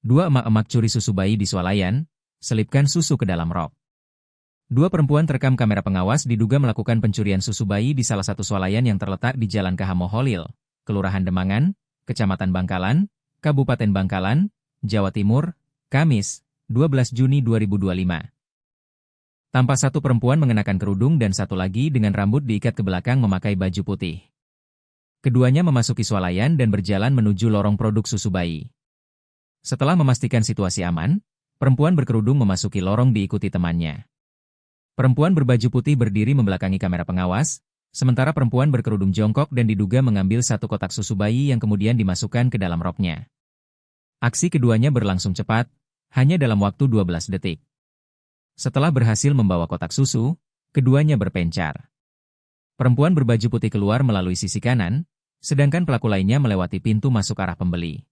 Dua emak-emak curi susu bayi di swalayan, selipkan susu ke dalam rok. Dua perempuan terekam kamera pengawas diduga melakukan pencurian susu bayi di salah satu swalayan yang terletak di Jalan Kahamoholil, Kelurahan Demangan, Kecamatan Bangkalan, Kabupaten Bangkalan, Jawa Timur, Kamis, 12 Juni 2025. Tampak satu perempuan mengenakan kerudung dan satu lagi dengan rambut diikat ke belakang memakai baju putih. Keduanya memasuki swalayan dan berjalan menuju lorong produk susu bayi. Setelah memastikan situasi aman, perempuan berkerudung memasuki lorong diikuti temannya. Perempuan berbaju putih berdiri membelakangi kamera pengawas, sementara perempuan berkerudung jongkok dan diduga mengambil satu kotak susu bayi yang kemudian dimasukkan ke dalam roknya. Aksi keduanya berlangsung cepat, hanya dalam waktu 12 detik. Setelah berhasil membawa kotak susu, keduanya berpencar. Perempuan berbaju putih keluar melalui sisi kanan, sedangkan pelaku lainnya melewati pintu masuk arah pembeli.